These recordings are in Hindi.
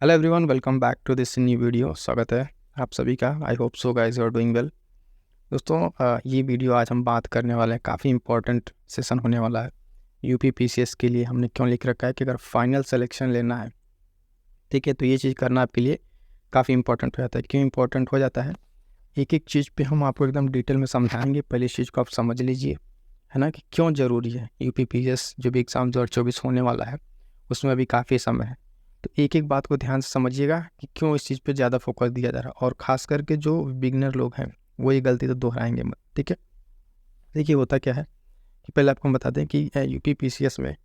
Hello everyone, welcome back to this new video. स्वागत है आप सभी का। I hope so guys you are doing well. दोस्तों, ये वीडियो आज हम बात करने वाले हैं, काफ़ी इंपॉर्टेंट सेशन होने वाला है यूपी पीसीएस के लिए। हमने क्यों लिख रखा है कि अगर फाइनल सिलेक्शन लेना है, ठीक है, तो ये चीज़ करना आपके लिए काफ़ी इंपॉर्टेंट हो जाता है। क्यों इंपॉर्टेंट हो जाता है, एक एक चीज़ पे हम आपको एकदम डिटेल में समझाएंगे। पहले इस चीज़ को आप समझ लीजिए, है ना, कि क्यों ज़रूरी है। यूपी पीसीएस जो भी एग्ज़ाम 2024 होने वाला है, उसमें अभी काफ़ी समय है। तो एक एक बात को ध्यान से समझिएगा कि क्यों इस चीज़ पे ज़्यादा फोकस दिया जा रहा है। और ख़ास करके जो बिगिनर लोग हैं वो ये गलती तो दोहराएंगे मत, ठीक है। देखिए, होता क्या है कि पहले आपको हम बता दें कि यूपी पीसीएस में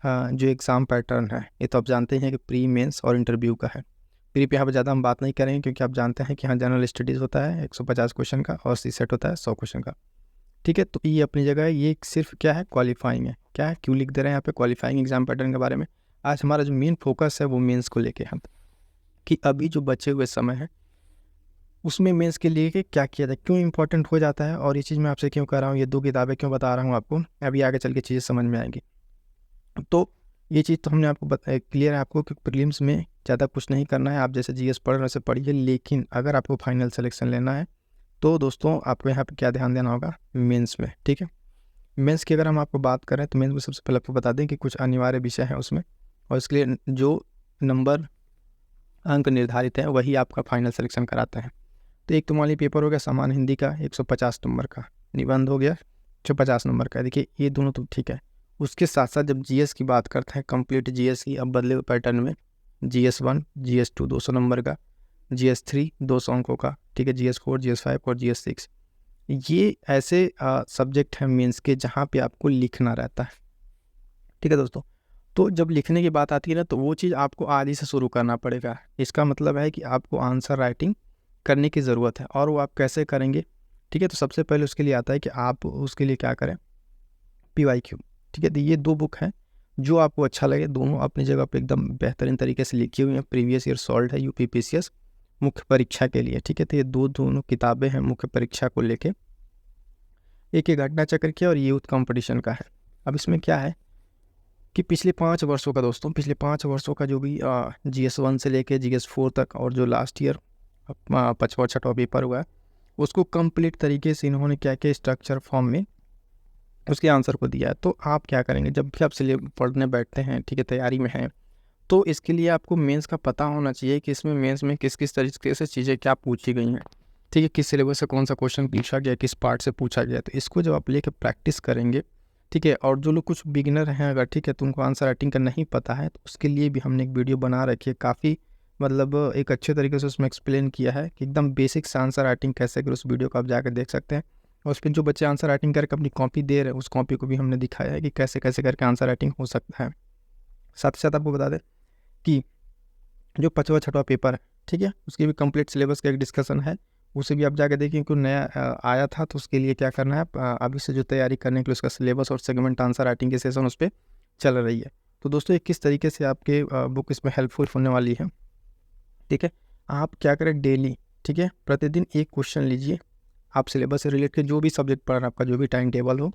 जो एग्ज़ाम पैटर्न है, ये तो आप जानते हैं कि प्री मेंस और इंटरव्यू का है। प्री पे यहाँ पर ज़्यादा हम बात नहीं करेंगे, क्योंकि आप जानते हैं कि यहाँ जनरल स्टडीज़ होता है 150 क्वेश्चन का, और सी सेट होता है 100 क्वेश्चन का, ठीक है। तो ये अपनी जगह है। ये सिर्फ क्या है, क्वालिफाइंग है। क्या है, क्यों लिख दे रहे हैं यहाँ पे क्वालिफाइंग एग्जाम पैटर्न के बारे में। आज हमारा जो मेन फोकस है वो मेंस को लेके है, कि अभी जो बचे हुए समय है उसमें मेंस के लिए कि क्या किया जाए, क्यों इंपॉर्टेंट हो जाता है। और ये चीज़ मैं आपसे क्यों कर रहा हूँ, ये दो किताबें क्यों बता रहा हूँ आपको, अभी आगे चल के चीज़ें समझ में आएंगी। तो ये चीज़ तो हमने आपको क्लियर है आपको कि प्रीलिम्स में ज़्यादा कुछ नहीं करना है। आप जैसे जीएस पढ़ रहे से पढ़िए, लेकिन अगर आपको फाइनल सिलेक्शन लेना है तो दोस्तों आपको यहाँ पे क्या ध्यान देना होगा, मेंस में, ठीक है। मेंस की अगर हम आपको बात करें तो मेंस में सबसे पहले आपको बता दें कि कुछ अनिवार्य विषय हैं उसमें, और इसके लिए जो नंबर अंक निर्धारित हैं वही आपका फाइनल सिलेक्शन कराते हैं। तो एक तो मान लीजिए पेपर हो गया सामान्य हिंदी का 150 नंबर का, निबंध हो गया 150 नंबर का। देखिए, ये दोनों तो ठीक है। उसके साथ साथ जब जीएस की बात करते हैं, कंप्लीट जीएस की, अब बदले हुए पैटर्न में GS1 GS2 200 नंबर का, GS3 200 अंकों का, ठीक है, GS4 GS5 और GS6। ये ऐसे सब्जेक्ट हैं मेंस के जहाँ पे आपको लिखना रहता है, ठीक है दोस्तों। तो जब लिखने की बात आती है ना, तो वो चीज़ आपको आज ही से शुरू करना पड़ेगा। इसका मतलब है कि आपको आंसर राइटिंग करने की ज़रूरत है, और वो आप कैसे करेंगे, ठीक है। तो सबसे पहले उसके लिए आता है कि आप उसके लिए क्या करें, PYQ, ठीक है। तो ये दो बुक हैं, जो आपको अच्छा लगे, दोनों अपनी जगह पे एकदम बेहतरीन तरीके से लिखी हुई हैं। प्रीवियस ईयर सॉल्व है यूपी पीसीएस मुख्य परीक्षा के लिए, ठीक है। तो ये दोनों किताबें हैं मुख्य परीक्षा को लेके, एक एक घटना चक्र की और यूथ कंपटीशन का है। अब इसमें क्या है कि पिछले 5 वर्षों का दोस्तों, पिछले 5 वर्षों का जो भी GS1 से लेके GS4 तक, और जो लास्ट ईयर 5वां 6वां पेपर हुआ है, उसको कंप्लीट तरीके से इन्होंने क्या क्या स्ट्रक्चर फॉर्म में उसके आंसर को दिया है। तो आप क्या करेंगे, जब भी आप सिलेबस पढ़ने बैठते हैं, ठीक है, तैयारी में हैं, तो इसके लिए आपको मेंस का पता होना चाहिए कि इसमें मेंस में किस किस तरीके से चीज़ें क्या पूछी गई हैं, ठीक है, किस सिलेबस से कौन सा क्वेश्चन पूछा गया, किस पार्ट से पूछा गया। तो इसको जब आप लेकर प्रैक्टिस करेंगे, ठीक है, और जो लोग कुछ बिगिनर हैं अगर, ठीक है, तो उनको आंसर राइटिंग का नहीं पता है, तो उसके लिए भी हमने एक वीडियो बना रखी है। काफ़ी मतलब एक अच्छे तरीके से उसमें एक्सप्लेन किया है कि एकदम बेसिक से आंसर राइटिंग कैसे करें। उस वीडियो को आप जाकर देख सकते हैं। और उस पर जो बच्चे आंसर राइटिंग करके अपनी कॉपी दे रहे हैं, उस कॉपी को भी हमने दिखाया है कि कैसे कैसे करके आंसर राइटिंग हो सकता है। साथ ही साथ आपको बता दें कि जो 5वां 6वां पेपर है, ठीक है, उसकी भी कंप्लीट सिलेबस का एक डिस्कशन है। उसे भी आप जाकर देखिए, क्योंकि नया आया था, तो उसके लिए क्या करना है, अभी से जो तैयारी करने के लिए उसका सिलेबस और सेगमेंट आंसर राइटिंग के सेशन उस पर चल रही है। तो दोस्तों, ये किस तरीके से आपके बुक इसमें हेल्पफुल होने वाली है, ठीक है। आप क्या करें, डेली, ठीक है, प्रतिदिन एक क्वेश्चन लीजिए। आप सिलेबस से रिलेटेड जो भी सब्जेक्ट पढ़ रहे हैं, आपका जो भी टाइम टेबल हो,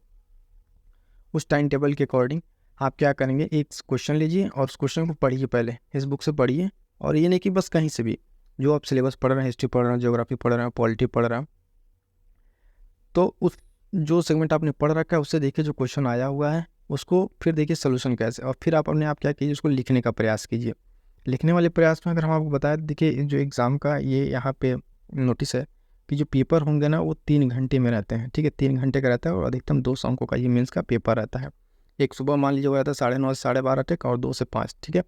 उस टाइम टेबल के अकॉर्डिंग आप क्या करेंगे, एक क्वेश्चन लीजिए और उस क्वेश्चन को पढ़िए। पहले इस बुक से पढ़िए, और ये नहीं कि बस कहीं से भी, जो आप सिलेबस पढ़ रहे हैं, हिस्ट्री पढ़ रहे हैं, ज्योग्राफी पढ़ रहे हैं, पॉलिटी पढ़ रहे हैं, तो उस जो सेगमेंट आपने पढ़ रखा है उससे देखिए जो क्वेश्चन आया हुआ है, उसको फिर देखिए सोल्यूशन कैसे, और फिर आप अपने आप क्या कीजिए, उसको लिखने का प्रयास कीजिए। लिखने वाले प्रयास में अगर हम आपको बताएं, देखिए जो एग्ज़ाम का ये यहाँ पे नोटिस है कि जो पेपर होंगे ना, वो 3 घंटे में रहते हैं, ठीक है, 3 घंटे का रहता है, और अधिकतम 200 अंकों का ये मेंस का पेपर रहता है। एक सुबह मान लीजिए वो रहता है 9:30 से 12:30 तक, और 2 से 5, ठीक है।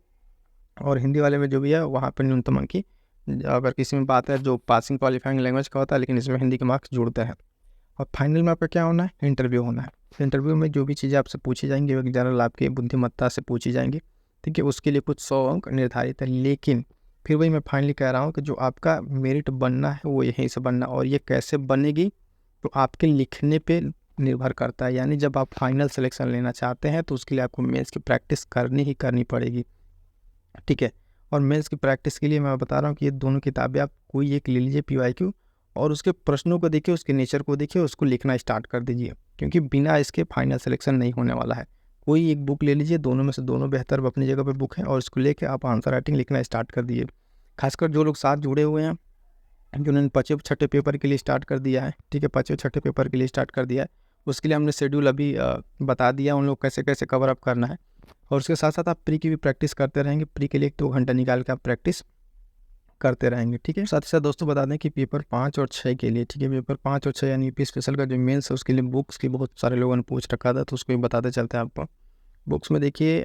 और हिंदी वाले में जो भी है वहाँ पर न्यूनतम अंक की, अगर किसी में बात है जो पासिंग क्वालिफाइंग लैंग्वेज का होता है, लेकिन इसमें हिंदी के मार्क्स जुड़ते हैं। और फाइनल में आपका क्या होना है, इंटरव्यू होना है। इंटरव्यू में जो भी चीज़ें आपसे पूछी जाएंगी वो जनरल आपकी बुद्धिमत्ता से पूछी जाएंगी, ठीक है। उसके लिए कुछ 100 अंक निर्धारित है, लेकिन फिर वही मैं फाइनली कह रहा हूँ कि जो आपका मेरिट बनना है वो यहीं से बनना, और ये कैसे बनेगी तो आपके लिखने पे निर्भर करता है। यानी जब आप फाइनल सिलेक्शन लेना चाहते हैं तो उसके लिए आपको मेंस की प्रैक्टिस करनी ही करनी पड़ेगी, ठीक है। और मेंस की प्रैक्टिस के लिए मैं बता रहा हूँ कि ये दोनों किताबें आप कोई एक ले लीजिए, PYQ, और उसके प्रश्नों को देखिए, उसके नेचर को देखिए, उसको लिखना स्टार्ट कर दीजिए, क्योंकि बिना इसके फाइनल सिलेक्शन नहीं होने वाला है। कोई एक बुक ले लीजिए, दोनों में से दोनों बेहतर अपनी जगह पे बुक है, और उसको लेके आप आंसर राइटिंग लिखना स्टार्ट कर दिए। खासकर जो लोग साथ जुड़े हुए हैं, जिन्होंने 5वें 6ठे पेपर के लिए स्टार्ट कर दिया है, ठीक है, 5वें 6ठे पेपर के लिए स्टार्ट कर दिया है, उसके लिए हमने शेड्यूल अभी बता दिया उन लोग कैसे कैसे कवर अप करना है। और उसके साथ साथ आप प्री की भी प्रैक्टिस करते रहेंगे, प्री के लिए 1-2 घंटा निकाल के आप प्रैक्टिस करते रहेंगे, ठीक है। साथ ही साथ दोस्तों बता दें कि पेपर 5 और 6 के लिए, ठीक है, पेपर 5 और 6 यानी यूपी स्पेशल का जो मेंस है उसके लिए बुक्स की बहुत सारे लोगों ने पूछ रखा था, तो उसको भी बताते चलते हैं आपको। बुक्स में देखिए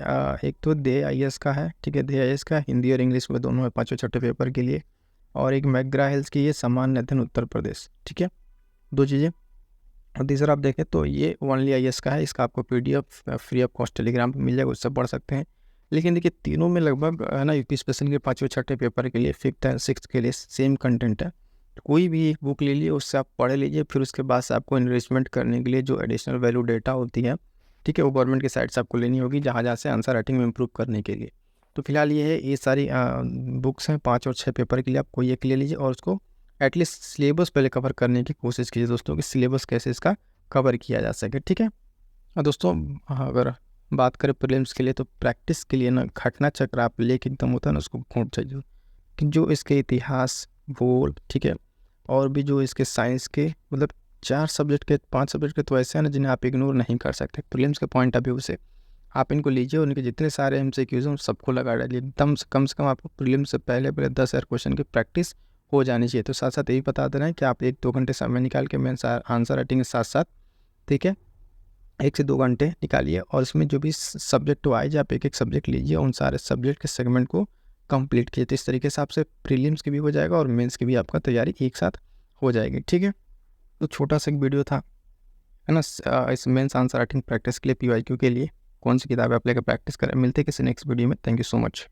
एक तो दे IAS का है, ठीक है, दे IAS का हिंदी और इंग्लिश में दोनों है 5वें 6ठे पेपर के लिए, और एक मैकग्रा हिल्स की ये सामान्य अध्ययन उत्तर प्रदेश, ठीक है, 2 चीज़ें। और तीसरा आप देखें तो ये ओनली IAS का है, इसका आपको PDF free of cost Telegram पर मिल जाएगा, उससे पढ़ सकते हैं। लेकिन देखिए तीनों में लगभग है ना, यूपी स्पेशल के 5वें 6ठे पेपर के लिए 5th एंड 6th के लिए सेम कंटेंट है। तो कोई भी एक बुक ले लीजिए, उससे आप पढ़ लीजिए, फिर उसके बाद से आपको इन्वेस्टमेंट करने के लिए जो एडिशनल वैल्यू डेटा होती है, ठीक है, वो गवर्नमेंट की साइड से आपको लेनी होगी, जहाँ से आंसर राइटिंग में इम्प्रूव करने के लिए। तो फिलहाल ये सारी बुक्स हैं 5 और 6 पेपर के लिए, आप कोई एक ले लीजिए और उसको एटलीस्ट सिलेबस पहले कवर करने की कोशिश कीजिए दोस्तों, कि सिलेबस कैसे इसका कवर किया जा सके, ठीक है। और दोस्तों अगर बात करें प्रीलिम्स के लिए, तो प्रैक्टिस के लिए ना घटना चक्र आप लेके एकदम होता है ना, उसको घूट चाहिए कि जो इसके इतिहास, भूगोल, ठीक है, और भी जो इसके साइंस के, मतलब 4 सब्जेक्ट के 5 सब्जेक्ट के तो ऐसे हैं ना जिन्हें आप इग्नोर नहीं कर सकते प्रीलिम्स के पॉइंट ऑफ व्यू से। आप इनको लीजिए, उनके जितने सारे MCQs हैं सबको लगा डालिए, एकदम से कम से कम आपको प्रीलिम्स से पहले 10,000 क्वेश्चन की प्रैक्टिस हो जानी चाहिए। तो साथ साथ यही बता दे रहे हैं कि आप 1-2 घंटे समय निकाल के मेन आंसर राइटिंग के साथ साथ, ठीक है, 1 से 2 घंटे निकालिए, और इसमें जो भी सब्जेक्ट वाइज आप एक सब्जेक्ट लीजिए, उन सारे सब्जेक्ट के सेगमेंट को कंप्लीट कीजिए। तो इस तरीके से आपसे प्रीलिम्स की भी हो जाएगा और मेंस की भी आपका तैयारी एक साथ हो जाएगी, ठीक है। तो छोटा सा एक वीडियो था, है ना, इस मेंस आंसर राइटिंग प्रैक्टिस के लिए PYQ के लिए कौन सी किताबें आप लेकर प्रैक्टिस करें। मिलते हैं किसी नेक्स्ट वीडियो में। Thank you so much.